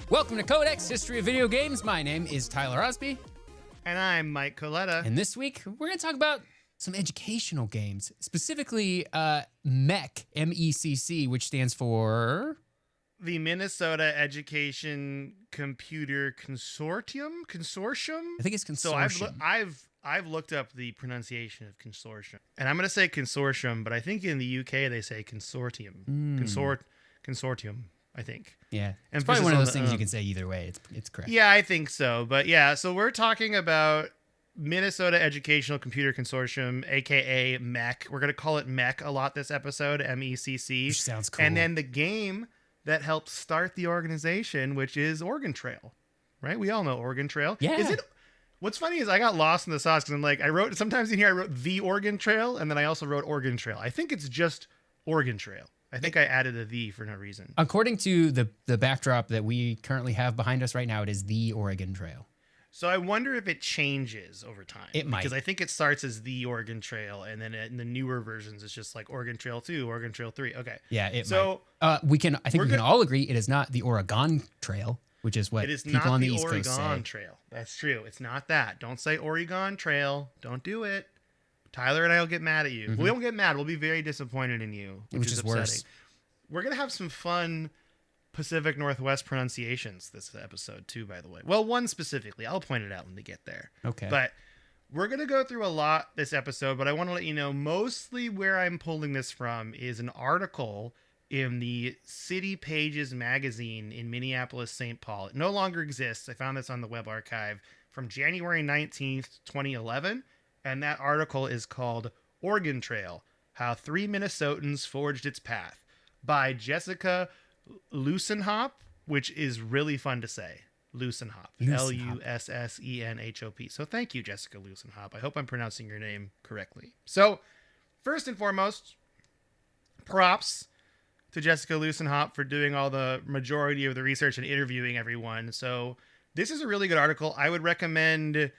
Welcome to Codex History of Video Games. My name is Tyler Osby. And I'm Mike Coletta. And this week, we're going to talk about some educational games, specifically MECC, M-E-C-C, which stands for... The Minnesota Education Computer Consortium? I think it's consortium. So I've looked up the pronunciation of consortium. And I'm going to say consortium, but I think in the UK they say consortium. Consortium, I think. Yeah. It's probably one of those things you can say either way. It's correct. Yeah, I think so. But yeah, so we're talking about Minnesota Educational Computer Consortium, aka MECC. We're going to call it MECC a lot this episode, M-E-C-C. Which sounds cool. And then the game that helped start the organization, which is Oregon Trail, right? We all know Oregon Trail. Yeah. What's funny is I got lost in the sauce because I'm like, sometimes in here I wrote the Oregon Trail, and then I also wrote Oregon Trail. I think it's just Oregon Trail. I think I added a "the" for no reason. According to the backdrop that we currently have behind us right now, it is the Oregon Trail. So I wonder if it changes over time. It might. Because I think it starts as the Oregon Trail, and then in the newer versions, it's just like Oregon Trail 2, Oregon Trail 3. Okay. Yeah, it might. I think we can all agree it is not the Oregon Trail, which is what people on the East Coast say. It is not the Oregon Trail. That's true. It's not that. Don't say Oregon Trail. Don't do it. Tyler and I will get mad at you. Mm-hmm. We won't get mad. We'll be very disappointed in you, which is upsetting. Worse. We're going to have some fun Pacific Northwest pronunciations this episode too, by the way. Well, one specifically. I'll point it out when we get there. Okay. But we're going to go through a lot this episode, but I want to let you know mostly where I'm pulling this from is an article in the City Pages magazine in Minneapolis, St. Paul. It no longer exists. I found this on the web archive from January 19th, 2011. And that article is called Oregon Trail, How Three Minnesotans Forged Its Path by Jessica Lussenhop, which is really fun to say. Lussenhop. Lussenhop. So thank you, Jessica Lussenhop. I hope I'm pronouncing your name correctly. So first and foremost, props to Jessica Lussenhop for doing all the majority of the research and interviewing everyone. So this is a really good article. I would recommend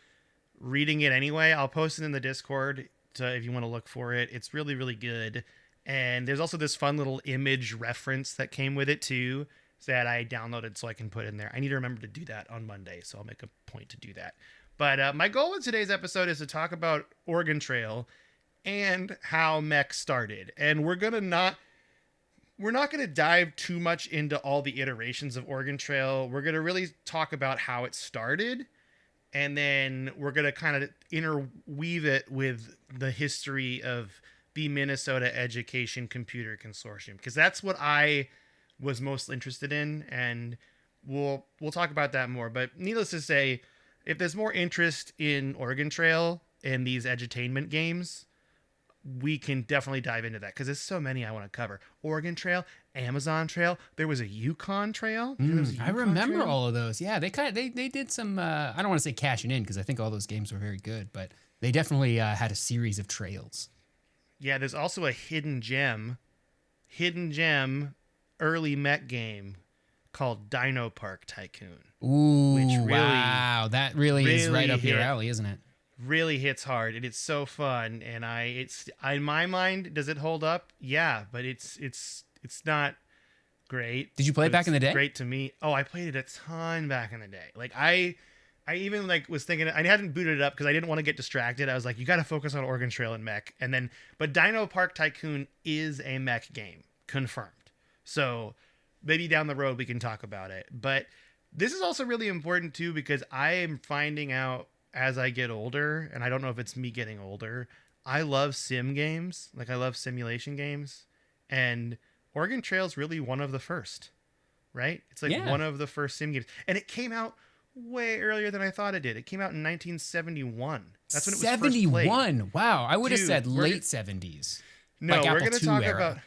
reading it anyway. I'll post it in the Discord if you want to look for it. It's really, really good. And there's also this fun little image reference that came with it too that I downloaded so I can put in there. I need to remember to do that on Monday, so I'll make a point to do that. But my goal in today's episode is to talk about Oregon Trail and how MECC started. And we're not going to dive too much into all the iterations of Oregon Trail. We're going to really talk about how it started. And then we're going to kind of interweave it with the history of the Minnesota Education Computer Consortium, because that's what I was most interested in, and we'll talk about that more. But needless to say, if there's more interest in Oregon Trail and these edutainment games, we can definitely dive into that because there's so many I want to cover. Oregon Trail, Amazon Trail. There was a Yukon Trail. I remember all of those. Yeah, they did some. I don't want to say cashing in because I think all those games were very good, but they definitely had a series of trails. Yeah, there's also a hidden gem early MECC game called Dino Park Tycoon. Ooh, wow. That really is right up your alley, isn't it? Really hits hard, and it's so fun. And it's in my mind, does it hold up? Yeah, but it's not great. Did you play it back in the day? Great to me. Oh, I played it a ton back in the day. Like I even was thinking, I hadn't booted it up because I didn't want to get distracted. I was like, you got to focus on Oregon Trail and MECC. But Dino Park Tycoon is a MECC game, confirmed. So maybe down the road we can talk about it. But this is also really important too, because I am finding out as I get older, and I don't know if it's me getting older, I love sim games. Like I love simulation games. And Oregon Trail is really one of the first, right? It's like one of the first sim games. And it came out way earlier than I thought it did. It came out in 1971. That's when it was 71. First played. Wow, I would have said late 70s. No, like we're going to talk era. about.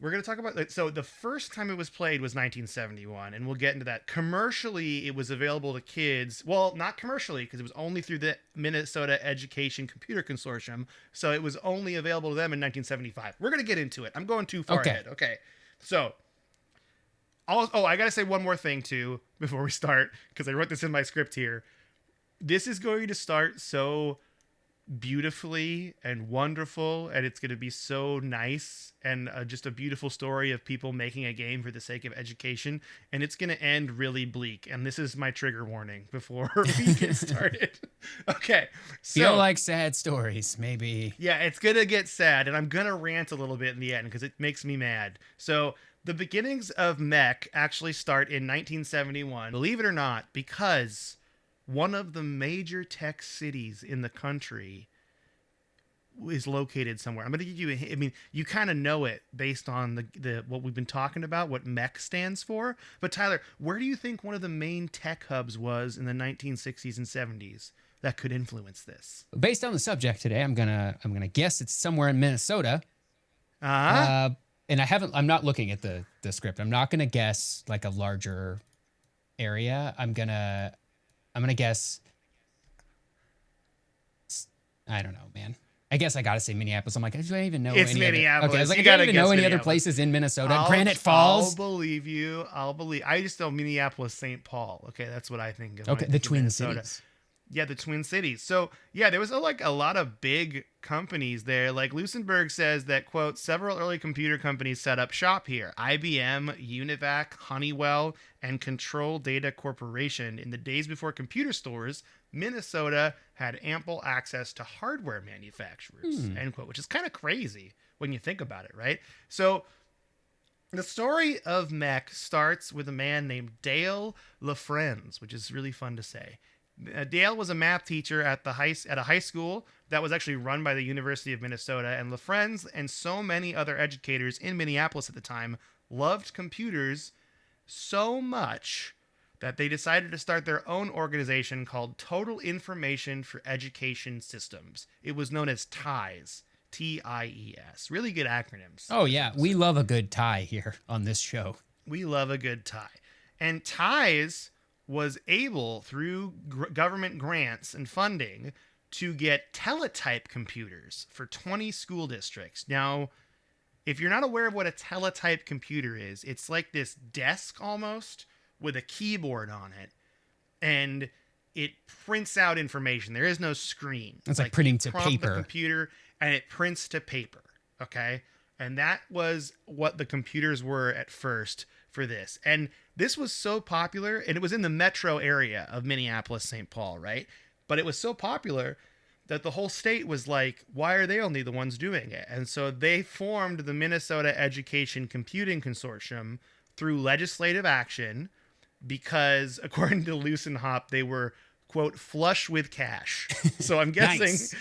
We're going to talk about. So the first time it was played was 1971, and we'll get into that. Commercially, it was available to kids. Well, not commercially because it was only through the Minnesota Education Computer Consortium. So it was only available to them in 1975. We're going to get into it. I'm going too far ahead. Okay, so. I got to say one more thing, too, before we start, because I wrote this in my script here. This is going to start so beautifully and wonderful, and it's going to be so nice and just a beautiful story of people making a game for the sake of education, and it's going to end really bleak. And this is my trigger warning before we get started. Okay, so Feel like sad stories, maybe. yeah, it's going to get sad, and I'm going to rant a little bit in the end because it makes me mad. So the beginnings of MECC actually start in 1971, believe it or not, because one of the major tech cities in the country is located somewhere. I'm going to give you I mean, you kind of know it based on the what we've been talking about, what MECC stands for. But Tyler, where do you think one of the main tech hubs was in the 1960s and 70s that could influence this? Based on the subject today, I'm gonna guess it's somewhere in Minnesota. Uh-huh. And I'm not looking at the script. I'm not gonna guess like a larger area. I'm gonna guess. I don't know, man. I guess I gotta say Minneapolis. I'm like, do I even know? It's any Minneapolis. Okay, I was like, You I don't gotta even know guess any other Minneapolis. places in Minnesota. Granite Falls. I'll believe you. I just know Minneapolis, St. Paul. Okay, that's what I think of. Okay, the Twin Cities. Yeah, the Twin Cities. So yeah, there was a lot of big companies there. Like Lusenberg says that, quote, several early computer companies set up shop here. IBM, Univac, Honeywell, and Control Data Corporation. In the days before computer stores, Minnesota had ample access to hardware manufacturers, end quote, which is kind of crazy when you think about it, right? So the story of MECC starts with a man named Dale LaFrenz, which is really fun to say. Dale was a math teacher at a high school that was actually run by the University of Minnesota, and LaFrenz and so many other educators in Minneapolis at the time loved computers so much that they decided to start their own organization called Total Information for Education Systems. It was known as TIES, TIES. Really good acronyms. Oh yeah, we love a good tie here on this show. We love a good tie. And TIES was able, through government grants and funding, to get teletype computers for 20 school districts. Now, if you're not aware of what a teletype computer is, it's like this desk almost with a keyboard on it, and it prints out information. There is no screen. It's like printing to paper. The computer, and it prints to paper. Okay, and that was what the computers were at first for this. And this was so popular, and it was in the metro area of Minneapolis, St. Paul, right? But it was so popular that the whole state was like, why are they only the ones doing it? And so they formed the Minnesota Education Computing Consortium through legislative action because, according to Lusenhop, they were, quote, flush with cash. So I'm guessing Nice.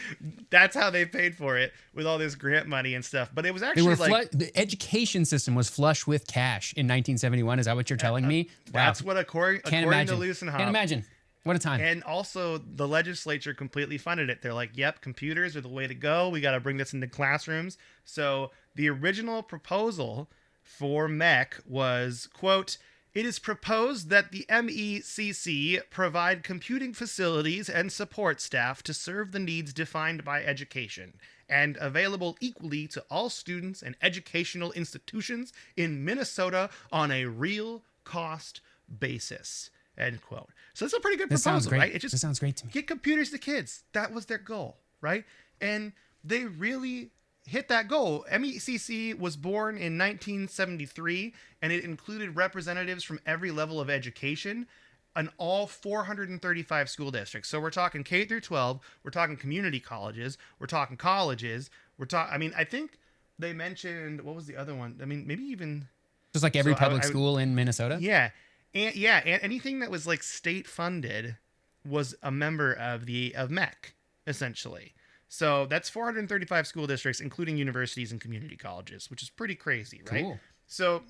That's how they paid for it, with all this grant money and stuff. But it was actually The education system was flush with cash in 1971. Is that what you're telling me? That's Wow. what according to Lusenhop. Can't imagine. What a time. And also, the legislature completely funded it. They're like, yep, computers are the way to go. We got to bring this into classrooms. So the original proposal for MECC was, quote, it is proposed that the MECC provide computing facilities and support staff to serve the needs defined by education and available equally to all students and educational institutions in Minnesota on a real cost basis. End quote. So it's a pretty good This sounds proposal, great. right? It just This sounds great to me. get computers to kids. That was their goal, right? And they really hit that goal. MECC was born in 1973, and it included representatives from every level of education in all 435 school districts. So we're talking K through 12, we're talking community colleges, we're talking colleges, I think they mentioned, what was the other one? I mean, maybe even Just like every public school in Minnesota? yeah. And anything that was like state funded was a member of MECC, essentially. So that's 435 school districts, including universities and community colleges, which is pretty crazy, right? Cool. So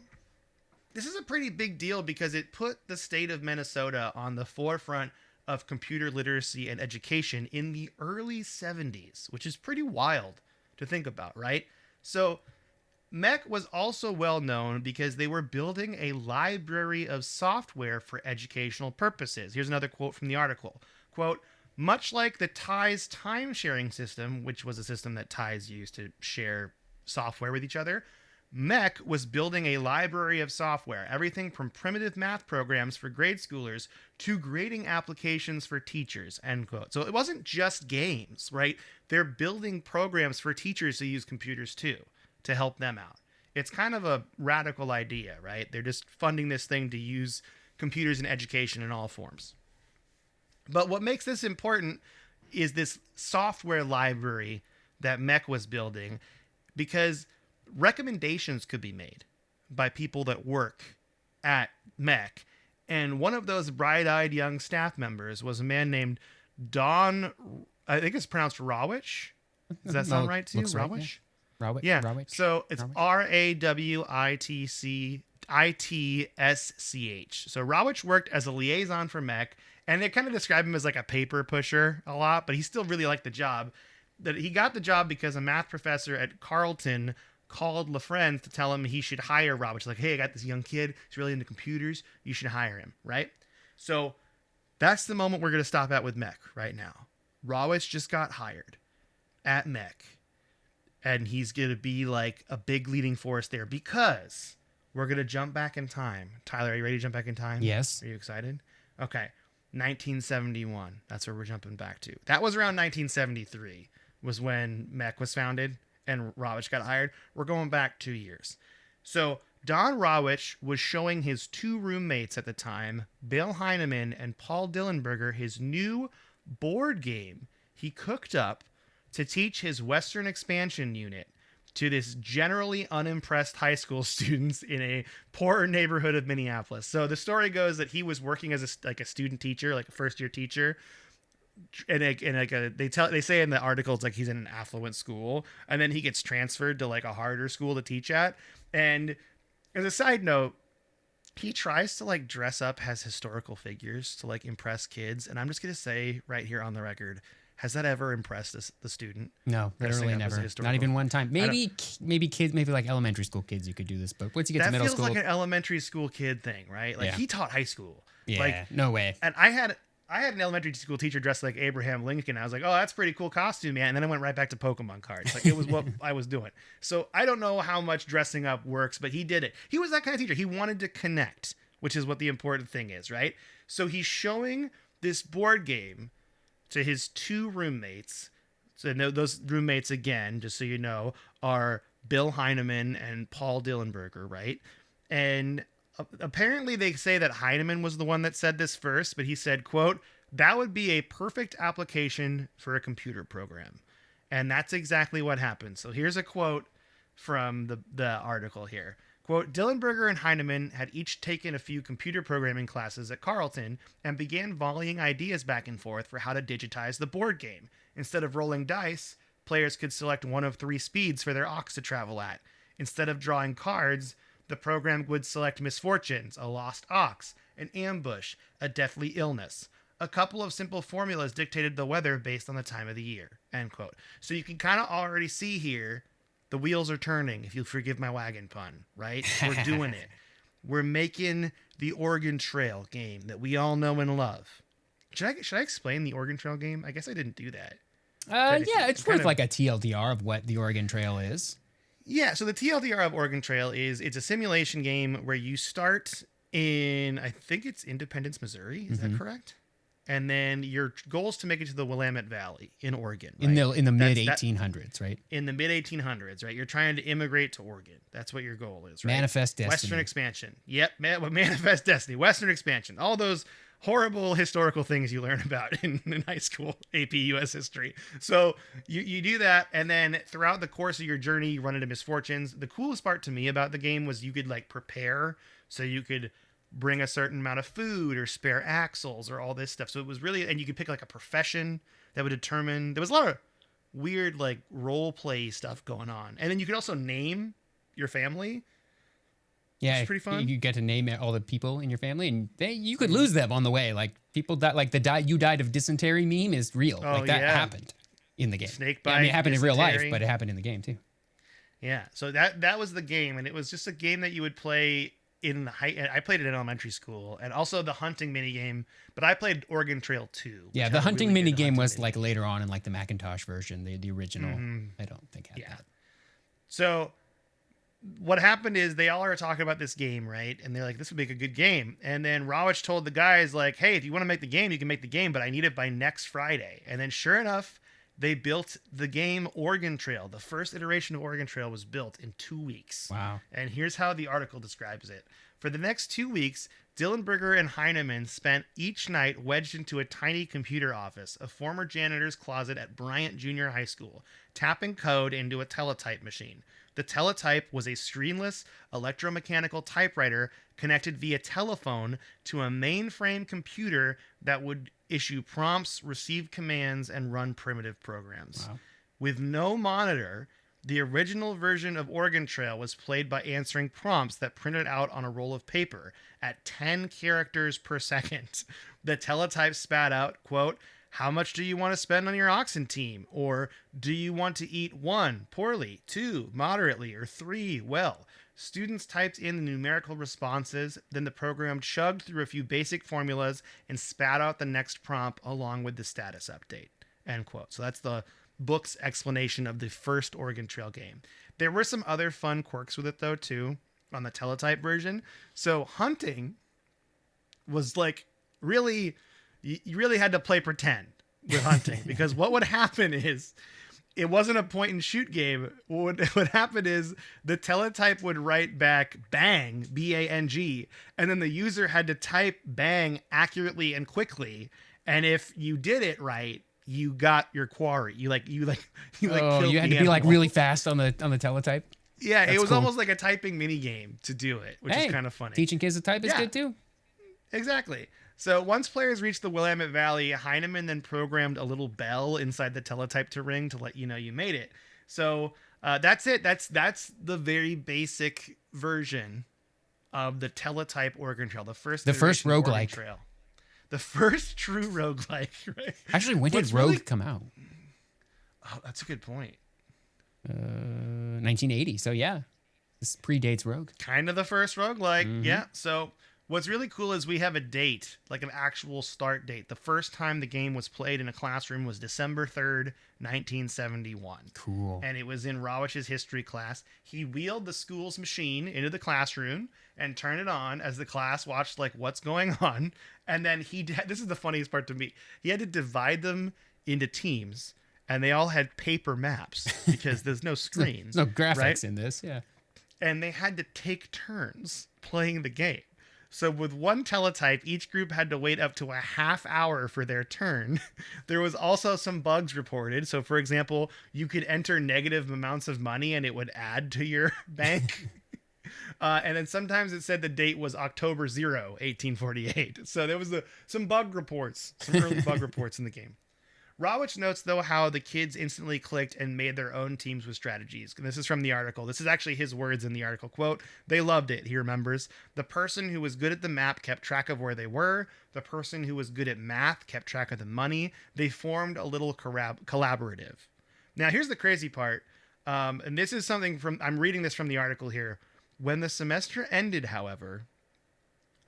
this is a pretty big deal because it put the state of Minnesota on the forefront of computer literacy and education in the early 70s, which is pretty wild to think about, right? So MECC was also well known because they were building a library of software for educational purposes. Here's another quote from the article. Quote, much like the TIES time-sharing system, which was a system that TIES used to share software with each other, MECC was building a library of software, everything from primitive math programs for grade schoolers to grading applications for teachers, end quote. So it wasn't just games, right? They're building programs for teachers to use computers too, to help them out. It's kind of a radical idea, right? They're just funding this thing to use computers in education in all forms. But what makes this important is this software library that MECC was building, because recommendations could be made by people that work at MECC. And one of those bright-eyed young staff members was a man named Don, I think it's pronounced Rawich. Does that sound right to you? Right, Rawich? yeah. Rawich? Yeah. Rawich? So it's Rawich? RAWITCITSCH. So Rawich worked as a liaison for MECC, and they kind of describe him as like a paper pusher a lot, but he still really liked the job. That he got the job because a math professor at Carleton called LaFrance to tell him he should hire Rawich. Like, hey, I got this young kid. He's really into computers. You should hire him, right? So that's the moment we're going to stop at with MECC right now. Rawich just got hired at MECC, and he's going to be like a big leading force there because we're going to jump back in time. Tyler, are you ready to jump back in time? Yes. Are you excited? Okay. 1971. That's where we're jumping back to. That was around 1973 was when MECC was founded and Rawich got hired. We're going back 2 years. So Don Rawich was showing his two roommates at the time, Bill Heineman and Paul Dillenberger, his new board game he cooked up to teach his Western expansion unit to this generally unimpressed high school students in a poorer neighborhood of Minneapolis. So the story goes that he was working as a student teacher, like a first year teacher. And they say in the articles like he's in an affluent school, and then he gets transferred to like a harder school to teach at. And as a side note, he tries to like dress up as historical figures to like impress kids. And I'm just gonna say right here on the record, has that ever impressed the student? No, literally never. Not even one time. Maybe kids, maybe like elementary school kids, you could do this. But once you get to middle school, that feels like an elementary school kid thing, right? Like he taught high school. Yeah, like, no way. And I had an elementary school teacher dressed like Abraham Lincoln. I was like, oh, that's a pretty cool costume, man. And then I went right back to Pokemon cards. Like it was what I was doing. So I don't know how much dressing up works, but he did it. He was that kind of teacher. He wanted to connect, which is what the important thing is, right? So he's showing this board game to his two roommates. So those roommates, again, just so you know, are Bill Heineman and Paul Dillenberger, right? And apparently they say that Heineman was the one that said this first, but he said, quote, "That would be a perfect application for a computer program." And that's exactly what happened. So here's a quote from the article here. Quote, "Dillenberger and Heineman had each taken a few computer programming classes at Carleton and began volleying ideas back and forth for how to digitize the board game. Instead of rolling dice, players could select one of three speeds for their ox to travel at. Instead of drawing cards, the program would select misfortunes, a lost ox, an ambush, a deathly illness. A couple of simple formulas dictated the weather based on the time of the year," end quote. So you can kind of already see here, the wheels are turning, if you'll forgive my wagon pun, right? We're doing it. We're making the Oregon Trail game that we all know and love. Should I explain the Oregon Trail game? I guess I didn't do that. Yeah, it's worth like a TLDR of what the Oregon Trail is. Yeah, so the TLDR of Oregon Trail it's a simulation game where you start in, I think it's Independence, Missouri. Is that correct? And then your goal is to make it to the Willamette Valley in Oregon. Right? In the mid 1800s, right? In the mid 1800s, right? You're trying to immigrate to Oregon. That's what your goal is, right? Manifest destiny. Western expansion. Yep, manifest destiny. Western expansion. All those horrible historical things you learn about in high school AP US history. So you do that, and then throughout the course of your journey, you run into misfortunes. The coolest part to me about the game was you could like prepare, so you could bring a certain amount of food or spare axles or all this stuff. So it was really, and you could pick like a profession that would determine, there was a lot of weird like role play stuff going on. And then you could also name your family. Yeah, it's pretty fun. You get to name all the people in your family, and you could lose them on the way. Like people that like you died of dysentery meme is real. Oh, like that happened in the game. Snake bite. Yeah, I mean, it happened dysentery. in real life, but it happened in the game too. Yeah, so that was the game, and it was just a game that you would play I played it in elementary school, and also the hunting mini game, but I played Oregon Trail 2. Yeah, the hunting mini game was like later on in like the Macintosh version, the original. I don't think had that. So what happened is they all are talking about this game, right? And they're like, this would make a good game. And then RoccoW told the guys, like, hey, if you want to make the game, you can make the game, but I need it by next Friday. And then sure enough, they built the game Oregon Trail. The first iteration of Oregon Trail was built in 2 weeks. Wow. And here's how the article describes it. For the next 2 weeks, Dillenberger and Heinemann spent each night wedged into a tiny computer office, a former janitor's closet at Bryant Junior High School, tapping code into a teletype machine. The teletype was a screenless electromechanical typewriter connected via telephone to a mainframe computer that would issue prompts, receive commands, and run primitive programs. Wow. With no monitor, the original version of Oregon Trail was played by answering prompts that printed out on a roll of paper at 10 characters per second. The teletype spat out, quote, how much do you want to spend on your oxen team? Or do you want to eat 1, poorly, 2, moderately, or 3, well? Students typed in the numerical responses, then the program chugged through a few basic formulas and spat out the next prompt along with the status update, end quote. So that's the book's explanation of the first Oregon Trail game. There were some other fun quirks with it, though, too, on the teletype version. So hunting was like really... You really had to play pretend with hunting because what would happen is it wasn't a point and shoot game. What would happen is the teletype would write back bang, B-A-N-G, and then the user had to type bang accurately and quickly. And if you did it right, you got your quarry. You had to be like really fast on the teletype. Yeah, That's it was cool. Almost like a typing mini game to do it, which is kind of funny. Teaching kids to type is good too. Exactly. So once players reached the Willamette Valley, Heinemann then programmed a little bell inside the teletype to ring to let you know you made it. So that's it. That's the very version of the teletype Oregon Trail. The first roguelike Trail. The first true roguelike, right? Actually, when did Rogue come out? Oh, that's a good point. 1980. So yeah, this predates Rogue. Kind of the first roguelike. Mm-hmm. Yeah. So what's really cool is we have a date, like an actual start date. The first time the game was played in a classroom was December 3rd, 1971. Cool. And it was in RoccoW's history class. He wheeled the school's machine into the classroom and turned it on as the class watched, like, what's going on. And then this is the funniest part to me. He had to divide them into teams, and they all had paper maps because there's no screen. There's no graphics in this, yeah. And they had to take turns playing the game. So with one teletype, each group had to wait up to a half hour for their turn. There was also some bugs reported. So, for example, you could enter negative amounts of money and it would add to your bank. And then sometimes it said the date was October 0, 1848. So there was some bug reports, some early bug reports in the game. RoccoW notes, though, how the kids instantly clicked and made their own teams with strategies. And this is from the article. This is actually his words in the article. Quote, they loved it, he remembers. The person who was good at the map kept track of where they were. The person who was good at math kept track of the money. They formed a little collaborative. Now, here's the crazy part. And this is something I'm reading this from the article here. When the semester ended, however,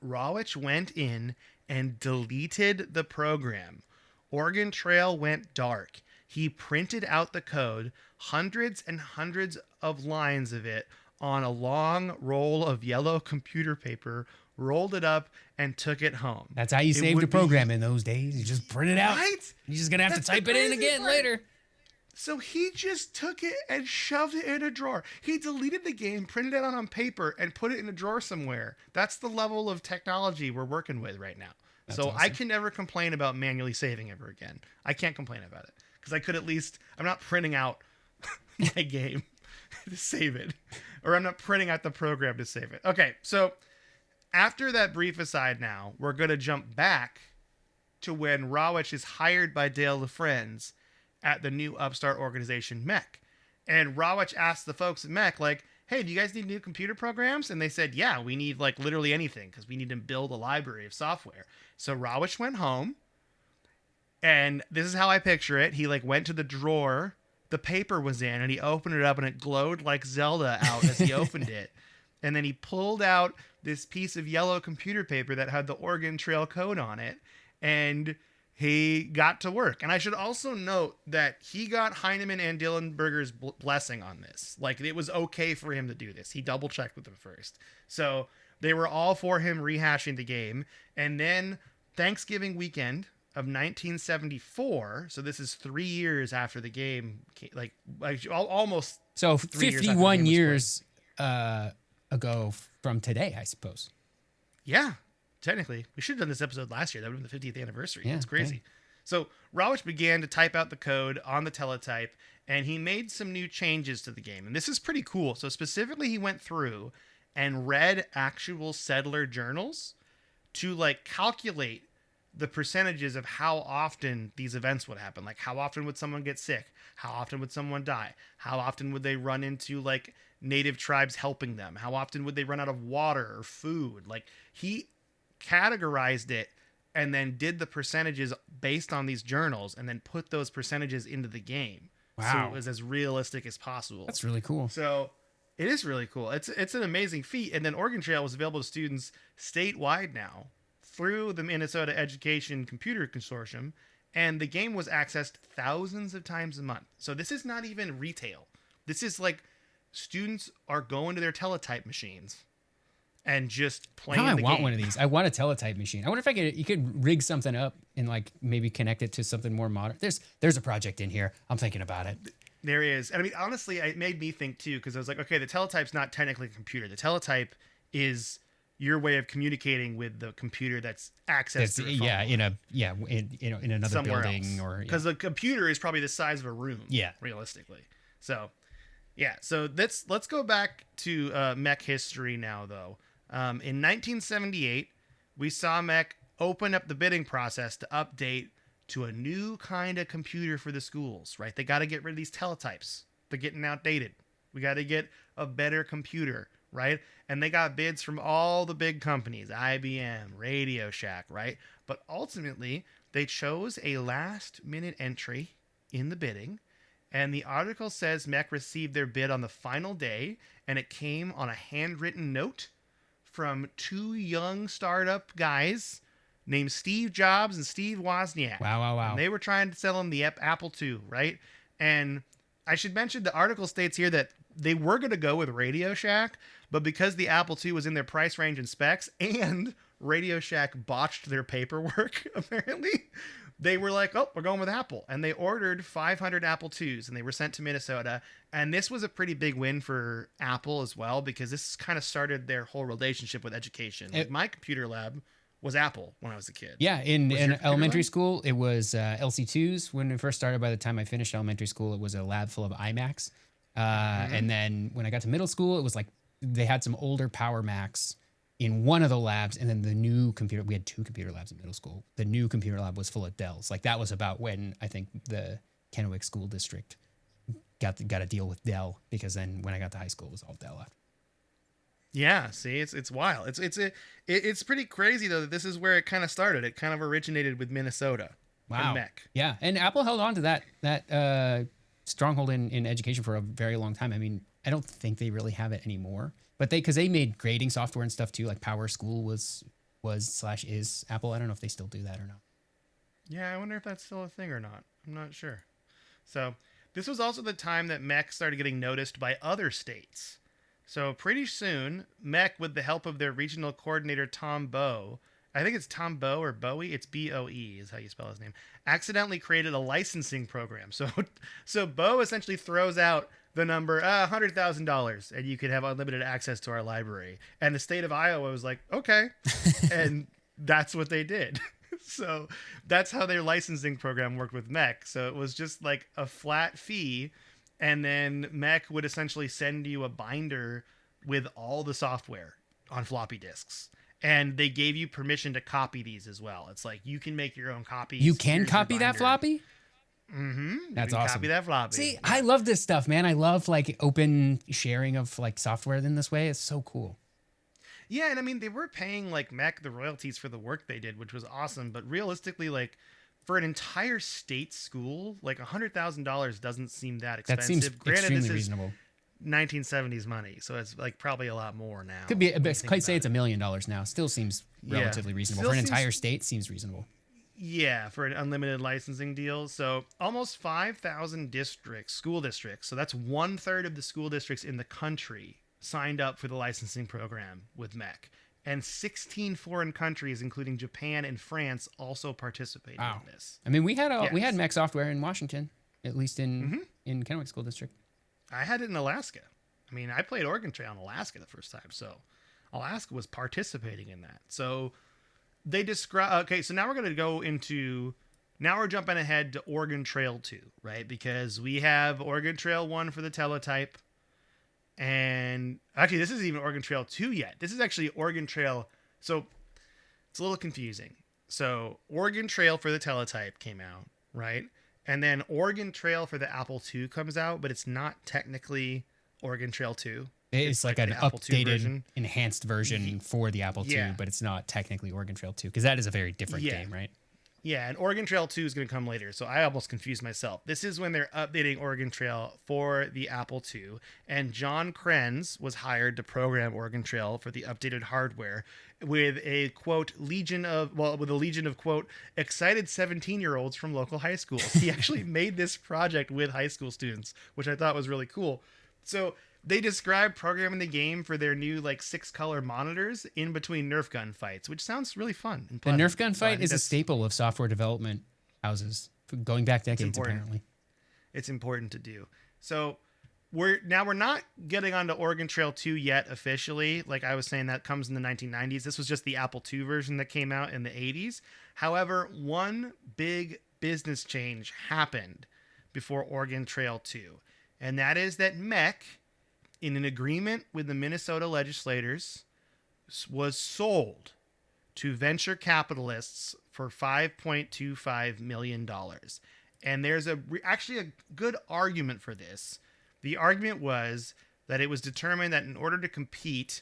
RoccoW went in and deleted the program. Oregon Trail went dark. He printed out the code, hundreds and hundreds of lines of it, on a long roll of yellow computer paper, rolled it up, and took it home. That's how you saved a program in those days. You just print it out. Right? You're just going to have to type it in again later. So he just took it and shoved it in a drawer. He deleted the game, printed it out on paper, and put it in a drawer somewhere. That's the level of technology we're working with right now. That's awesome. I can never complain about manually saving ever again. I can't complain about it because I could I'm not printing out my game to save it, or I'm not printing out the program to save it. Okay, so after that brief aside now, we're going to jump back to when RoccoW is hired by Dale LaFrenz at the new upstart organization MECC. And RoccoW asked the folks at MECC, like, hey, do you guys need new computer programs? And they said, yeah, we need like literally anything because we need to build a library of software. So RoccoW went home, and this is how I picture it. He like went to the drawer the paper was in, and he opened it up, and it glowed like Zelda out as he opened it. And then he pulled out this piece of yellow computer paper that had the Oregon Trail code on it, and he got to work. And I should also note that he got Heinemann and Dillenberger's blessing on this. Like, it was okay for him to do this. He double checked with them first. So they were all for him rehashing the game. And then Thanksgiving weekend of 1974, so this is 3 years after the game, like almost. So 51 years ago from today, I suppose. Yeah, technically. We should have done this episode last year. That would have been the 50th anniversary. Yeah, it's crazy. yeah. So Rawitsch began to type out the code on the teletype, and he made some new changes to the game. And this is pretty cool. So specifically, he went through and read actual settler journals to like calculate the percentages of how often these events would happen. Like, how often would someone get sick? How often would someone die? How often would they run into like native tribes helping them? How often would they run out of water or food? Like, he categorized it and then did the percentages based on these journals and then put those percentages into the game. Wow. So it was as realistic as possible. That's really cool. So it is really cool. It's an amazing feat. And then Oregon Trail was available to students statewide now through the Minnesota Education Computer Consortium, and the game was accessed thousands of times a month. So this is not even retail. This is like students are going to their teletype machines and just playing the game. I want one of these. I want a teletype machine. I wonder if you could rig something up and like maybe connect it to something more modern. There's a project in here. I'm thinking about it. There is. And I mean, honestly, it made me think too, because I was like, okay, the teletype's not technically a computer. The teletype is your way of communicating with the computer that's accessed through a phone. In another somewhere building else. or because the computer is probably the size of a room. Yeah, realistically. So let's go back to MECC history now, though. In 1978, we saw MECC open up the bidding process to update to a new kind of computer for the schools. Right, they got to get rid of these teletypes. They're getting outdated. We got to get a better computer. Right? And they got bids from all the big companies, IBM, Radio Shack, right? But ultimately, they chose a last-minute entry in the bidding, and the article says MECC received their bid on the final day, and it came on a handwritten note from two young startup guys named Steve Jobs and Steve Wozniak. Wow. And they were trying to sell him the Apple II, right? And I should mention the article states here that they were going to go with Radio Shack, but because the Apple II was in their price range and specs and Radio Shack botched their paperwork, apparently, they were like, oh, we're going with Apple. And they ordered 500 Apple IIs and they were sent to Minnesota. And this was a pretty big win for Apple as well, because this kind of started their whole relationship with education. Like, my computer lab was Apple when I was a kid. Yeah, in elementary school, it was LC2s. When it first started, by the time I finished elementary school, it was a lab full of iMacs. And then when I got to middle school, it was like they had some older Power Macs in one of the labs, and then the new computer. We had two computer labs in middle school. The new computer lab was full of Dells. Like, that was about when I think the Kennewick School District got to deal with Dell, because then when I got to high school, it was all Dell after. Yeah, see, it's wild. It's pretty crazy though that this is where it kind of started. It kind of originated with Minnesota. Wow. And MECC. Yeah, and Apple held on to that stronghold in education for a very long time. I mean, I don't think they really have it anymore, but because they made grading software and stuff too. Like Power School was / is Apple. I don't know if they still do that or not. Yeah, I wonder if that's still a thing or not. I'm not sure. So this was also the time that MECC started getting noticed by other states. So pretty soon, MECC, with the help of their regional coordinator, Tom Bowe, I think it's Tom Bowe or Bowie, it's B-O-E is how you spell his name, accidentally created a licensing program. So Bowe essentially throws out the number $100,000 and you could have unlimited access to our library. And the state of Iowa was like, okay. And that's what they did. So that's how their licensing program worked with MECC. So it was just like a flat fee. And then MECC would essentially send you a binder with all the software on floppy disks. And they gave you permission to copy these as well. It's like, you can make your own copies. You can copy that floppy? Mm-hmm. That's awesome. Copy that floppy. See, yeah. I love this stuff, man. I love like open sharing of like software in this way. It's so cool. Yeah, and I mean, they were paying like MECC the royalties for the work they did, which was awesome. But realistically, like, for an entire state school, like $100,000 doesn't seem that expensive. That seems extremely reasonable. 1970s money, so it's like probably a lot more now. Could say it's $1 million now. Still seems relatively reasonable. For an entire state, seems reasonable. Yeah, for an unlimited licensing deal. So almost 5,000 districts, school districts. So that's 1/3 of the school districts in the country signed up for the licensing program with MECC. And 16 foreign countries, including Japan and France, also participated Wow. in this. I mean, we had Yes. MECC software in Washington, at least in Kennewick School District. I had it in Alaska. I mean, I played Oregon Trail in Alaska the first time, so Alaska was participating in that. So they describe. Okay, so now we're going to go into. Now we're jumping ahead to Oregon Trail 2, right? Because we have Oregon Trail 1 for the teletype. And actually, this isn't even Oregon Trail 2 yet. This is actually Oregon Trail. So it's a little confusing. So Oregon Trail for the teletype came out, right? And then Oregon Trail for the Apple II comes out, but it's not technically Oregon Trail 2. It's like an the Apple II updated, version. enhanced version for the Apple Yeah. II, but it's not technically Oregon Trail 2 because that is a very different Yeah. game, right? Yeah, and Oregon Trail 2 is going to come later, so I almost confused myself. This is when they're updating Oregon Trail for the Apple II, and John Krenz was hired to program Oregon Trail for the updated hardware with a, quote, legion of, quote, excited 17-year-olds from local high schools. He actually made this project with high school students, which I thought was really cool. So they describe programming the game for their new 6-color monitors in between Nerf gun fights, which sounds really fun. And The pleasant. Nerf gun So I fight think is a that's- staple of software development houses going back decades, important. apparently. It's important to do. So we're not getting onto Oregon Trail 2 yet officially. Like I was saying, that comes in the 1990s. This was just the Apple II version that came out in the 80s. However, one big business change happened before Oregon Trail 2, and that is that MECC, in an agreement with the Minnesota legislators, was sold to venture capitalists for $5.25 million. And there's actually a good argument for this. The argument was that it was determined that in order to compete,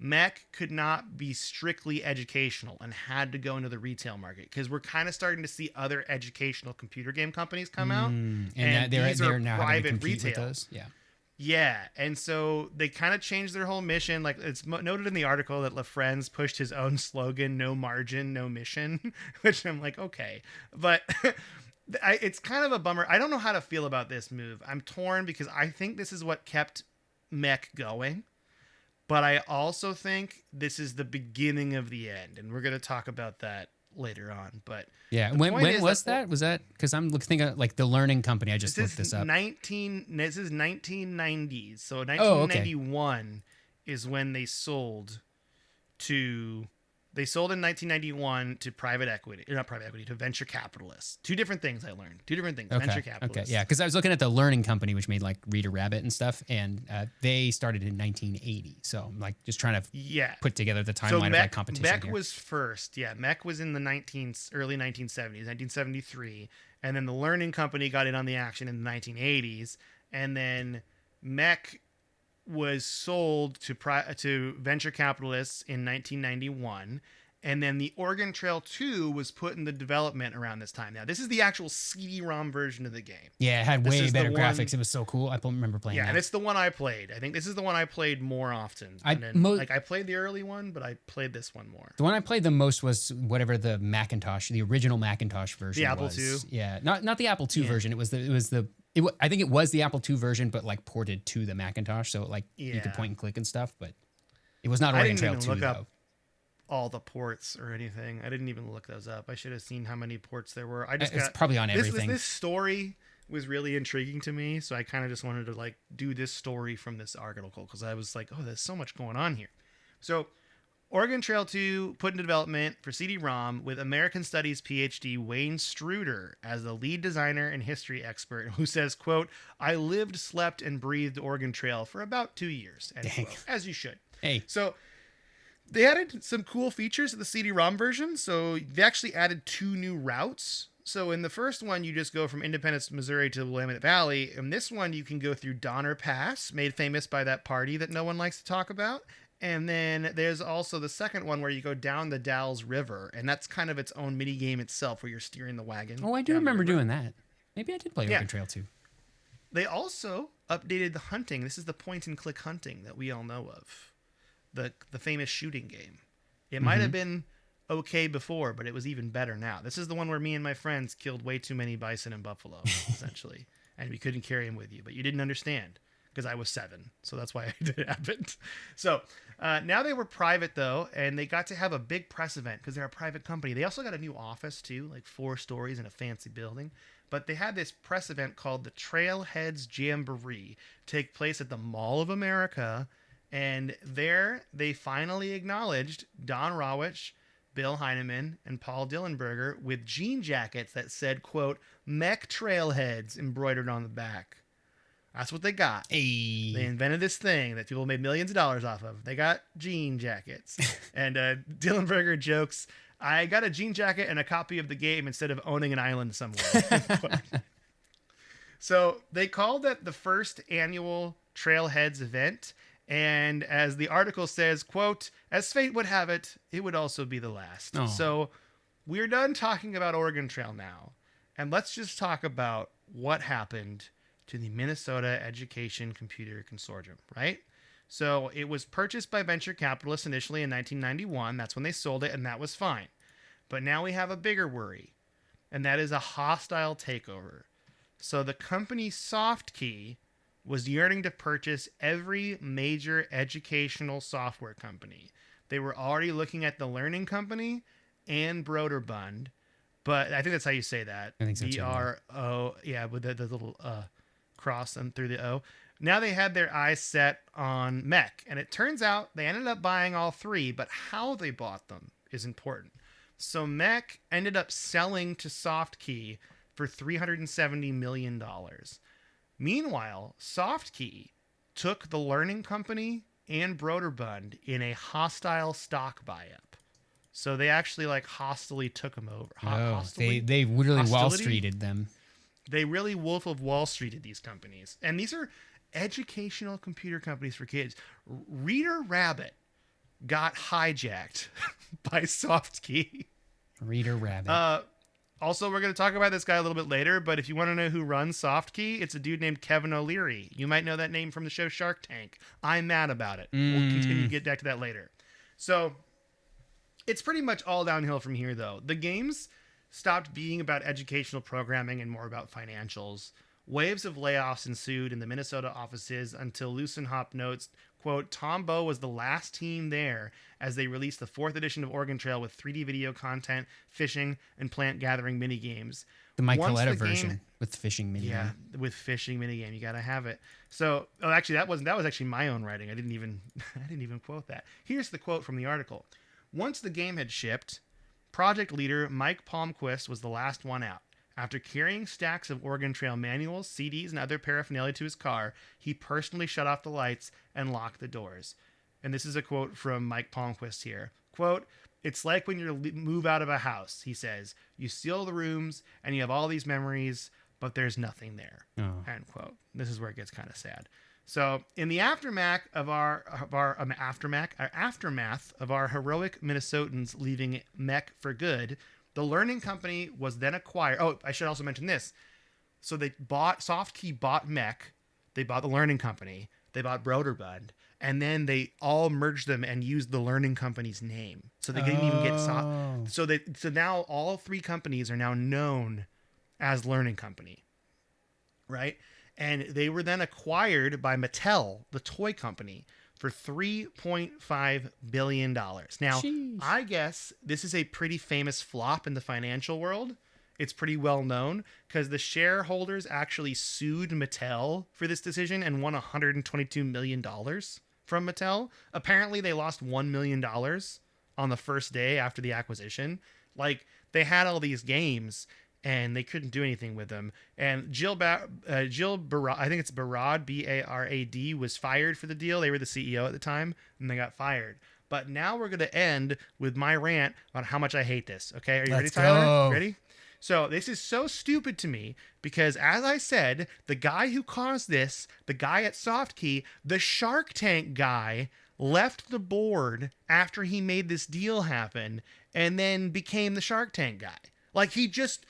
MECC could not be strictly educational and had to go into the retail market, because we're kind of starting to see other educational computer game companies come out, And and they're these are now having to private compete with retail. those. Yeah. Yeah, and so they kind of changed their whole mission. Like it's noted in the article that LaFrenz pushed his own slogan, "No margin, no mission," which I'm like, okay, but it's kind of a bummer. I don't know how to feel about this move. I'm torn because I think this is what kept MECC going, but I also think this is the beginning of the end, and we're going to talk about that later on. But Yeah. the When point is was that? Was that because I'm thinking of the Learning Company? I just looked this up. This is 1990s. So Oh, okay. 1991 is when they sold to. They sold in 1991 to not private equity, to venture capitalists. Two different things I learned. Two different things. Venture capitalists. Okay. Yeah. Because I was looking at the Learning Company, which made Reader Rabbit and stuff, and they started in 1980. So I'm just trying to put together the timeline of competition MECC here. was first. Yeah, MECC was in the early 1970s, 1973, and then the Learning Company got in on the action in the 1980s, and then MECC was sold to venture capitalists in 1991, and then the Oregon Trail 2 was put in the development around this time. Now, this is the actual CD-ROM version of the game. Yeah, it had This way is the better one- graphics. It was so cool. I remember playing Yeah, that. and it's the one I played. I think this is the one I played more often. I And then, mo- I played the early one, but I played this one more. The one I played the most was whatever the Macintosh, the original Macintosh version. The Apple was. II? Yeah, not the Apple II version. I think it was the Apple II version, but ported to the Macintosh, so you Yeah. could point and click and stuff. But it was not I Oregon didn't Trail even 2 look though. up all the ports or anything. I didn't even look those up. I should have seen how many ports there were. I just It's probably on everything. This story was really intriguing to me, so I kind of just wanted to do this story from this article, because I was like, oh, there's so much going on here. So Oregon Trail 2 put into development for CD-ROM with American Studies PhD Wayne Struder as the lead designer and history expert, who says, quote, "I lived, slept, and breathed Oregon Trail for about 2 years," end Dang. quote, as you should. Hey, So they added some cool features to the CD-ROM version. So they actually added 2 new routes. So in the first one, you just go from Independence, Missouri to the Willamette Valley. In this one, you can go through Donner Pass, made famous by that party that no one likes to talk about. And then there's also the second one where you go down the Dalles River, and that's kind of its own mini game itself, where you're steering the wagon. I do down the remember river. doing that. Maybe I did play Yeah. Oregon Trail 2. They also updated the hunting. This is the point and click hunting that we all know of. The famous shooting game. It might have been okay before, but it was even better now. This is the one where me and my friends killed way too many bison and buffalo, essentially, and we couldn't carry them with you, but you didn't understand because I was 7, so that's why it happened. So now they were private though, and they got to have a big press event because they're a private company. They also got a new office too, like 4 stories in a fancy building. But they had this press event called the Trailheads Jamboree take place at the Mall of America, and there they finally acknowledged Don Rawich, Bill Heineman, and Paul Dillenberger with jean jackets that said, quote, MECC Trailheads embroidered on the back. That's what they got. Hey. They invented this thing that people made millions of dollars off of. They got jean jackets. And Dillenberger jokes, I got a jean jacket and a copy of the game instead of owning an island somewhere. So they called it the first annual Trailheads event. And as the article says, quote, as fate would have it, it would also be the last. Oh. So we're done talking about Oregon Trail now. And let's just talk about what happened to the Minnesota Education Computer Consortium, right? So it was purchased by venture capitalists initially in 1991. That's when they sold it, and that was fine. But now we have a bigger worry, and that is a hostile takeover. So the company SoftKey was yearning to purchase every major educational software company. They were already looking at the Learning Company and Broderbund, but I think that's how you say that. I think so too. BRO, yeah, with the little cross and through the O. Now they had their eyes set on MECC, and it turns out they ended up buying all 3, but how they bought them is important. So MECC ended up selling to SoftKey for $370 million. Meanwhile, SoftKey took the Learning Company and Broderbund in a hostile stock buy-up. So they actually hostilely took them over. They really Wall Hostility? Streeted them. They really Wolf of Wall Streeted these companies. And these are educational computer companies for kids. Reader Rabbit got hijacked by SoftKey. Reader Rabbit. Also, we're going to talk about this guy a little bit later, but if you want to know who runs SoftKey, it's a dude named Kevin O'Leary. You might know that name from the show Shark Tank. I'm mad about it. We'll continue to get back to that later. So it's pretty much all downhill from here, though. The games stopped being about educational programming and more about financials. Waves of layoffs ensued in the Minnesota offices until Lucenhop notes, quote, Tombow was the last team there as they released the 4th edition of Oregon Trail with 3D video content, fishing, and plant gathering minigames. The Mike Coletta version with fishing minigame. Yeah, with fishing minigame. You got to have it. So, actually, that was actually my own writing. I didn't even quote that. Here's the quote from the article. Once the game had shipped, project leader Mike Palmquist was the last one out. After carrying stacks of Oregon Trail manuals, CDs, and other paraphernalia to his car, he personally shut off the lights and locked the doors. And this is a quote from Mike Palmquist here. Quote, it's like when you move out of a house, he says. You seal the rooms, and you have all these memories, but there's nothing there. Oh. End quote. This is where it gets kind of sad. So, in the aftermath of our heroic Minnesotans leaving MECC for good, the Learning Company was then acquired. Oh, I should also mention this. So SoftKey bought MECC, they bought the Learning Company, they bought Broderbund, and then they all merged them and used the Learning Company's name. So they didn't even get So now all 3 companies are now known as Learning Company, right? And they were then acquired by Mattel, the toy company, for $3.5 billion. Now, Sheesh. I guess this is a pretty famous flop in the financial world. It's pretty well known because the shareholders actually sued Mattel for this decision and won $122 million from Mattel. Apparently, they lost $1 million on the first day after the acquisition. They had all these games and they couldn't do anything with them. And Jill Barad, I think it's Barad, B-A-R-A-D, was fired for the deal. They were the CEO at the time, and they got fired. But now we're going to end with my rant on how much I hate this. Okay, are you ready, Tyler? Go. Ready? So this is so stupid to me because, as I said, the guy who caused this, the guy at SoftKey, the Shark Tank guy, left the board after he made this deal happen and then became the Shark Tank guy. He just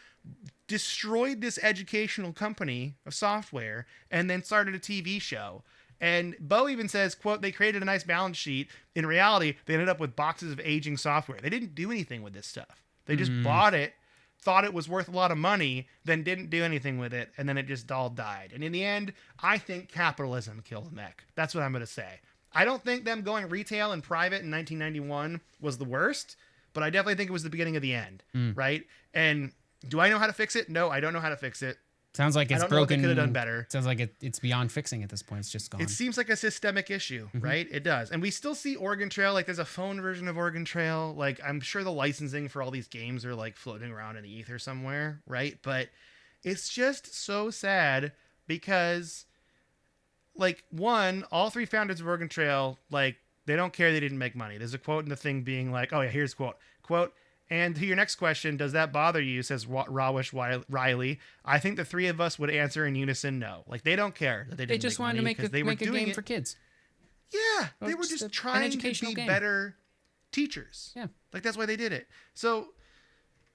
destroyed this educational company of software and then started a TV show. And Bo even says, quote, they created a nice balance sheet. In reality, they ended up with boxes of aging software. They didn't do anything with this stuff. They just bought it, thought it was worth a lot of money, then didn't do anything with it, and then it just all died. And in the end, I think capitalism killed MECC. That's what I'm going to say. I don't think them going retail and private in 1991 was the worst, but I definitely think it was the beginning of the end, right? And do I know how to fix it? No, I don't know how to fix it. Sounds like it's I don't broken. know if they could have done better. Sounds like it's beyond fixing at this point. It's just gone. It seems like a systemic issue, right? It does. And we still see Oregon Trail. Like, there's a phone version of Oregon Trail. Like, I'm sure the licensing for all these games are, like, floating around in the ether somewhere, right? But it's just so sad because, like, one, all three founders of Oregon Trail, like, they don't care they didn't make money. There's a quote in the thing being like, oh, yeah, here's a quote. Quote, and to your next question, does that bother you, says Rawish Riley. I think the three of us would answer in unison no. Like, they don't care that they didn't just make wanted money to make a game for kids. Yeah, they were just trying to be better teachers. Yeah. Like, that's why they did it. So,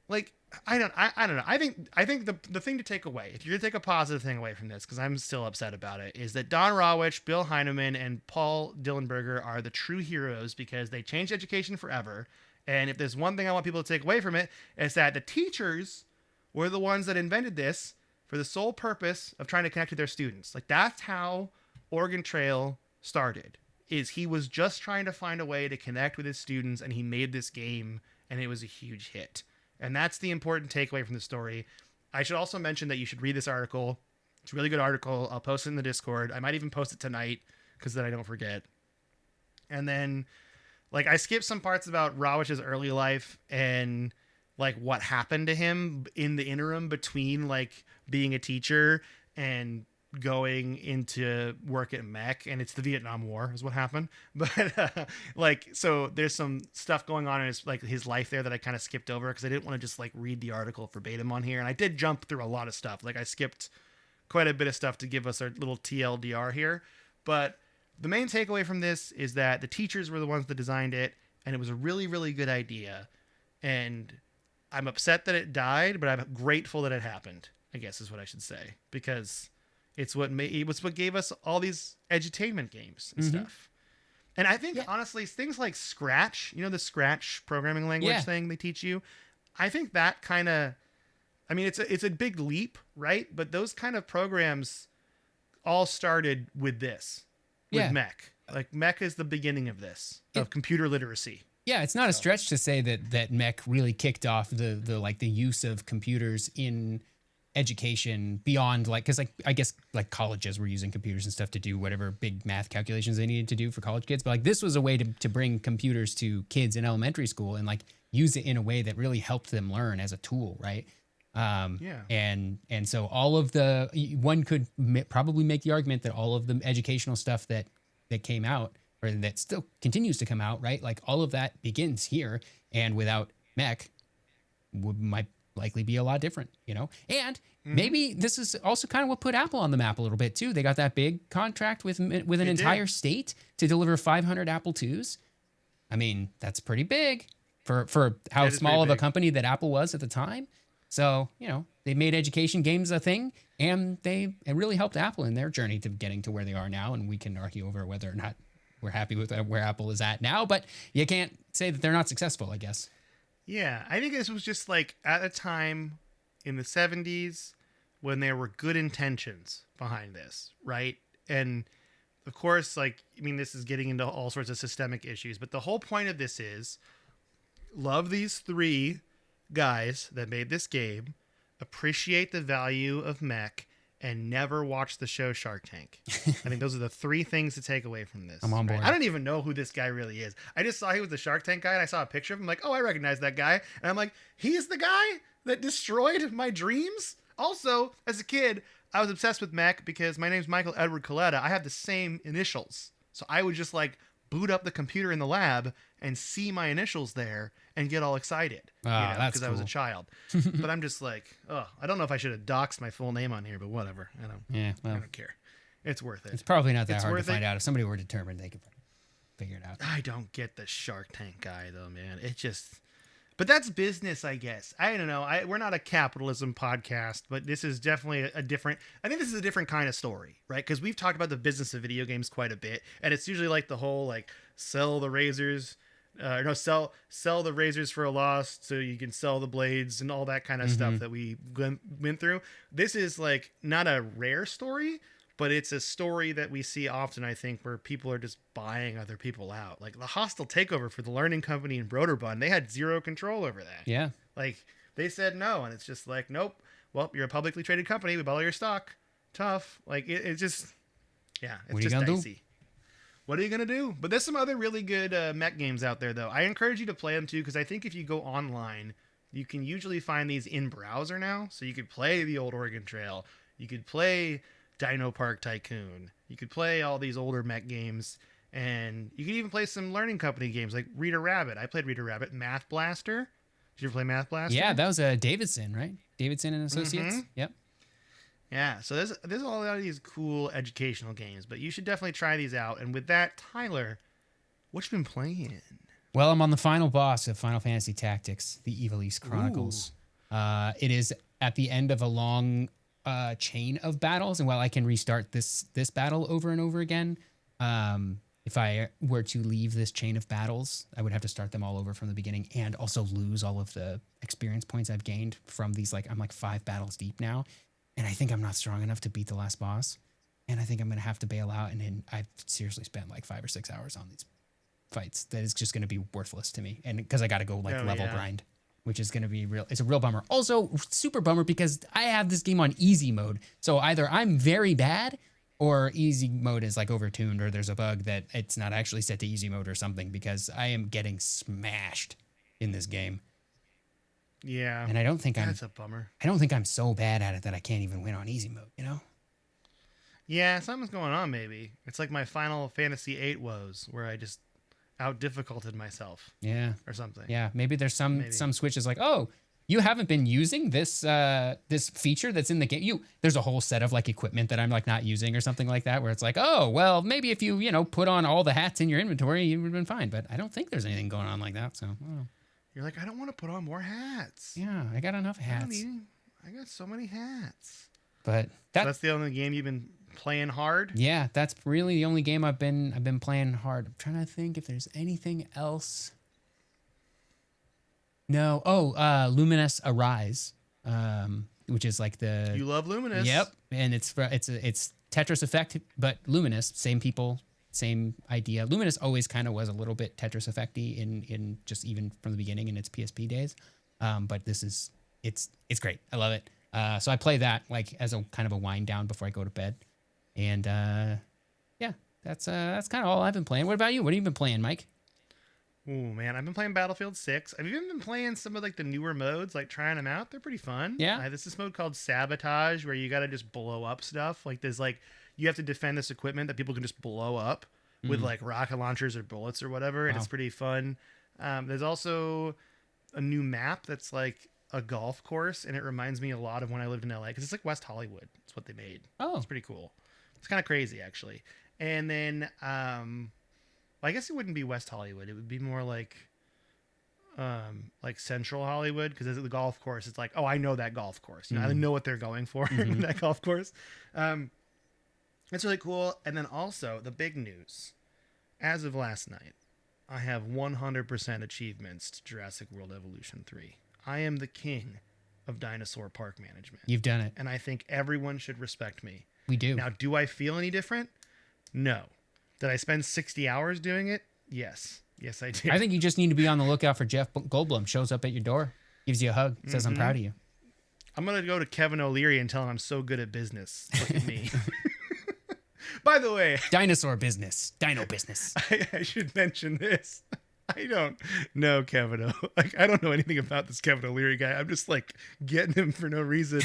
like, I don't know. I think the thing to take away, if you're gonna take a positive thing away from this, because I'm still upset about it, is that Don Rawich, Bill Heineman, and Paul Dillenberger are the true heroes because they changed education forever. And if there's one thing I want people to take away from it, it's that the teachers were the ones that invented this for the sole purpose of trying to connect with their students. Like, that's how Oregon Trail started, is he was just trying to find a way to connect with his students, and he made this game, and it was a huge hit. And that's the important takeaway from the story. I should also mention that you should read this article. It's a really good article. I'll post it in the Discord. I might even post it tonight because then I don't forget. And then, like, I skipped some parts about Rawich's early life and, like, what happened to him in the interim between, like, being a teacher and going into work at MECC. And it's the Vietnam War is what happened. But, like, so there's some stuff going on in his life there that I kind of skipped over because I didn't want to just, like, read the article verbatim on here. And I did jump through a lot of stuff. Like, I skipped quite a bit of stuff to give us our little TLDR here. But the main takeaway from this is that the teachers were the ones that designed it, and it was a really, really good idea. And I'm upset that it died, but I'm grateful that it happened, I guess is what I should say, because it was what gave us all these edutainment games and stuff. And I think, honestly, things like Scratch, the Scratch programming language thing they teach you, I think that kind of, I mean, it's a big leap, right? But those kind of programs all started with this. With MECC. Like, MECC is the beginning of this, of computer literacy. Yeah, it's not a stretch to say that MECC really kicked off the use of computers in education beyond, like, because, like, I guess, like, colleges were using computers and stuff to do whatever big math calculations they needed to do for college kids. But, like, this was a way to bring computers to kids in elementary school and, like, use it in a way that really helped them learn as a tool, right? And so all of one could probably make the argument that all of the educational stuff that came out, or that still continues to come out, right? Like, all of that begins here, and without MECC might likely be a lot different, and maybe this is also kind of what put Apple on the map a little bit too. They got that big contract with an entire state to deliver 500 Apple IIs. I mean, that's pretty big for how small of a company that Apple was at the time. So, they made education games a thing, and it really helped Apple in their journey to getting to where they are now. And we can argue over whether or not we're happy with where Apple is at now, but you can't say that they're not successful, I guess. Yeah, I think this was just, like, at a time in the 70s when there were good intentions behind this, right? And, of course, like, I mean, this is getting into all sorts of systemic issues, but the whole point of this is love these three guys that made this game, appreciate the value of MECC, and never watch the show Shark Tank. I think those are the three things to take away from this. I'm on board. Right? I don't even know who this guy really is. I just saw he was the Shark Tank guy, and I saw a picture of him. Like, oh, I recognize that guy. And I'm like, he's the guy that destroyed my dreams? Also, as a kid, I was obsessed with MECC because my name's Michael Edward Coletta. I have the same initials. So I would just, like, boot up the computer in the lab and see my initials there and get all excited. That's because I was a child. But I'm just like, I don't know if I should have doxed my full name on here, but whatever. I don't care. It's worth it. It's probably not that hard to find out. If somebody were determined, they could figure it out. I don't get the Shark Tank guy though, man. It just, But that's business, I guess. I don't know. We're not a capitalism podcast, but this is definitely a different. I think this is a different kind of story, right? Because we've talked about the business of video games quite a bit, and it's usually like the whole like sell the razors, no sell the razors for a loss, so you can sell the blades and all that kind of stuff that we went through. This is like not a rare story, but it's a story that we see often, I think, where people are just buying other people out. Like the hostile takeover for the Learning Company in Broderbund, they had zero control over that. Yeah. Like they said no, and it's just like, nope. Well, you're a publicly traded company. We bought all your stock. Tough. Like it's just, yeah, it's What are you just gonna dicey. do? What are you gonna do? But there's some other really good mech games out there, though. I encourage you to play them too, because I think if you go online, you can usually find these in browser now. So you could play the old Oregon Trail. You could play Dino Park Tycoon. You could play all these older mech games, and you could even play some Learning Company games like Reader Rabbit. I played Reader Rabbit. Math Blaster. Did you ever play Math Blaster? Yeah, that was Davidson, right? Davidson and Associates. Mm-hmm. Yep. Yeah, so there's a lot of these cool educational games, but you should definitely try these out. And with that, Tyler, what you been playing? Well, I'm on the final boss of Final Fantasy Tactics, the Evil East Chronicles. It is at the end of a long chain of battles, and while I can restart this battle over and over again, if I were to leave this chain of battles, I would have to start them all over from the beginning and also lose all of the experience points I've gained from these. Like I'm like 5 battles deep now, and I think I'm not strong enough to beat the last boss, and I think I'm gonna have to bail out. And then I've seriously spent like 5 or 6 hours on these fights. That is just gonna be worthless to me, and because I got to go like level grind, which is going to be real. It's a real bummer. Also, super bummer because I have this game on easy mode. So either I'm very bad or easy mode is like overtuned or there's a bug that it's not actually set to easy mode or something, because I am getting smashed in this game. Yeah. And I don't think that's a bummer. I don't think I'm so bad at it that I can't even win on easy mode, you know? Yeah, something's going on maybe. It's like my Final Fantasy VIII woes where I just out difficulted myself. Yeah. Or something. Yeah, maybe there's some switches like, "Oh, you haven't been using this this feature that's in the game. There's a whole set of like equipment that I'm like not using or something like that, where it's like, "Oh, well, maybe if you put on all the hats in your inventory, you would have been fine." But I don't think there's anything going on like that, so I don't know. You're like, I don't want to put on more hats. Yeah, I got enough hats. I got so many hats. But so that's the only game you've been playing hard? Yeah, that's really the only game I've been playing hard. I'm trying to think if there's anything else. No. Oh, Luminous Arise, which is like the. You love Luminous. Yep, and it's Tetris Effect, but Luminous, same people, same idea. Luminous always kind of was a little bit Tetris Effecty in just even from the beginning in its PSP days, but this is it's great. I love it. So I play that like as a kind of a wind down before I go to bed, and yeah, that's kind of all I've been playing. What about you? What have you been playing, Mike? Oh man, I've been playing Battlefield 6. I've even been playing some of like the newer modes, like trying them out. They're pretty fun. Yeah. There's this mode called Sabotage where you got to just blow up stuff. Like there's like you have to defend this equipment that people can just blow up with like rocket launchers or bullets or whatever, and it's pretty fun. There's also a new map that's like a golf course, and it reminds me a lot of when I lived in LA because it's like West Hollywood. It's what they made. Oh, it's pretty cool. It's kind of crazy actually. And then I guess it wouldn't be West Hollywood. It would be more like Central Hollywood, because the golf course, it's like, oh, I know that golf course. I know what they're going for in that golf course. It's really cool. And then also the big news, as of last night, I have 100% achievements to Jurassic World Evolution 3. I am the king of dinosaur park management. You've done it. And I think everyone should respect me. We do. Now, do I feel any different? No. Did I spend 60 hours doing it? Yes. Yes, I did. I think you just need to be on the lookout for Jeff Goldblum. Shows up at your door, gives you a hug, says, "I'm proud of you." I'm going to go to Kevin O'Leary and tell him I'm so good at business. Look at me. By the way, dinosaur business, dino business. I should mention this. I don't know Kevin O. Like, I don't know anything about this Kevin O'Leary guy. I'm just like getting him for no reason.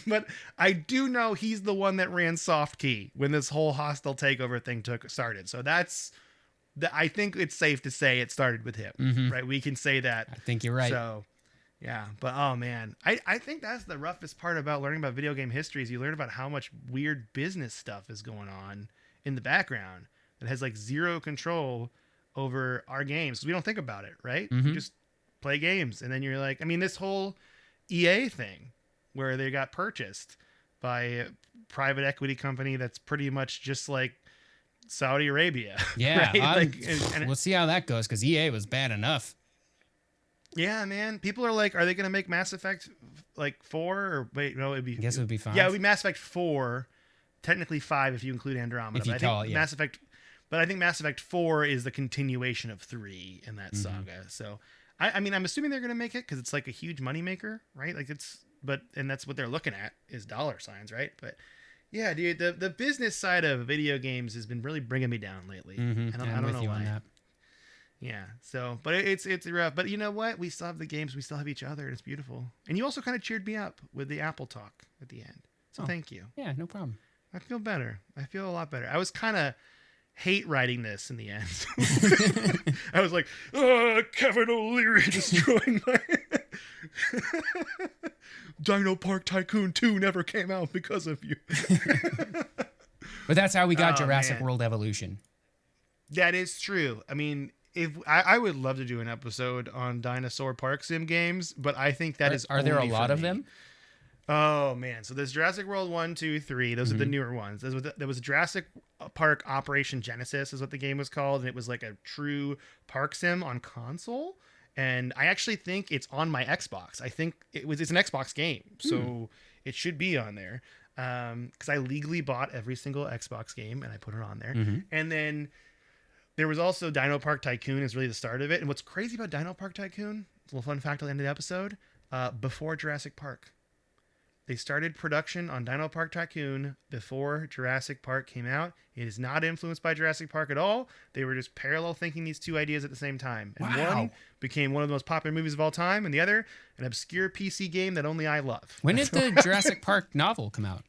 But I do know he's the one that ran Softkey when this whole hostile takeover thing started. So I think it's safe to say it started with him, right? We can say that. I think you're right. So yeah, but oh man, I think that's the roughest part about learning about video game history is you learn about how much weird business stuff is going on in the background that has like zero control over our games. We don't think about it, right? We just play games. And then you're like, I mean, this whole EA thing where they got purchased by a private equity company that's pretty much just like Saudi Arabia. Yeah, right? we'll see how that goes because EA was bad enough. Yeah, man. People are like, are they going to make Mass Effect like 4 or wait? No, it'd be. I guess it would be 5. Yeah, it would be Mass Effect 4. Technically 5 if you include Andromeda. If you but call it, yeah. Mass Effect. But I think Mass Effect 4 is the continuation of 3 in that saga. So, I mean, I'm assuming they're going to make it because it's like a huge moneymaker, right? Like and that's what they're looking at is dollar signs, right? But yeah, dude, the business side of video games has been really bringing me down lately. Mm-hmm. I don't know why. On that. Yeah. So, but it's rough. But you know what? We still have the games. We still have each other. And it's beautiful. And you also kind of cheered me up with the Apple talk at the end. So thank you. Yeah, no problem. I feel better. I feel a lot better. I was kind of hate writing this in the end. I was like, oh, Kevin O'Leary destroying my Dino Park Tycoon 2 never came out because of you. But that's how we got Jurassic man. World Evolution. That is true. I mean, if I would love to do an episode on dinosaur park sim games, but I think that are there a only lot for of me. them? Oh man, so there's Jurassic World 1, 2, 3. Those are the newer ones. There was Jurassic Park Operation Genesis is what the game was called, and it was like a true park sim on console. And I actually think it's on my Xbox. I think it's an Xbox game, so it should be on there. Because I legally bought every single Xbox game and I put it on there. And then there was also Dino Park Tycoon is really the start of it. And what's crazy about Dino Park Tycoon, a little fun fact at the end of the episode, before Jurassic Park. They started production on Dino Park Tycoon before Jurassic Park came out. It is not influenced by Jurassic Park at all. They were just parallel thinking these two ideas at the same time. And one became one of the most popular movies of all time, and the other, an obscure PC game that only I love. When did the Jurassic Park novel come out?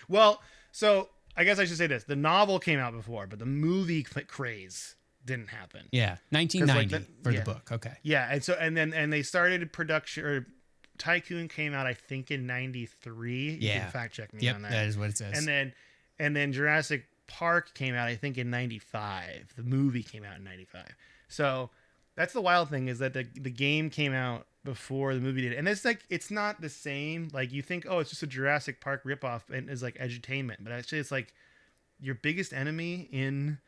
Well, so I guess I should say this. The novel came out before, but the movie craze didn't happen. Yeah, 1990 for the book. Okay. Yeah, and they started production, or Tycoon came out, I think, in 93. You can fact check me on that. That is what it says. And then Jurassic Park came out, I think, in 95. The movie came out in 95. So that's the wild thing, is that the game came out before the movie did. And it's like, it's not the same. Like, you think, oh, it's just a Jurassic Park ripoff and it's like edutainment. But actually, it's like your biggest enemy in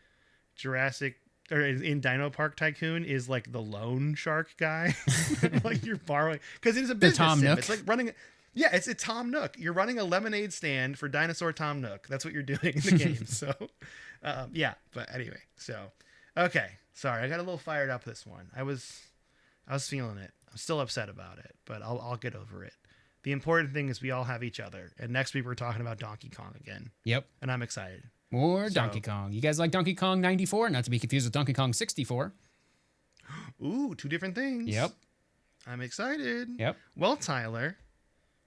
in Dino Park Tycoon is like the loan shark guy. Like, you're borrowing, because it is a business Tom sim. Nook. It's like running. Yeah, it's a Tom Nook. You're running a lemonade stand for Dinosaur Tom Nook. That's what you're doing in the game. So, yeah. But anyway, so okay. Sorry, I got a little fired up this one. I was feeling it. I'm still upset about it, but I'll get over it. The important thing is we all have each other. And next week we're talking about Donkey Kong again. Yep. And I'm excited. More Donkey Kong. You guys like Donkey Kong 94? Not to be confused with Donkey Kong 64. Ooh, two different things. Yep. I'm excited. Yep. Well, Tyler,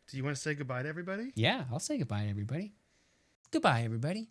do you want to say goodbye to everybody? Yeah, I'll say goodbye to everybody. Goodbye, everybody.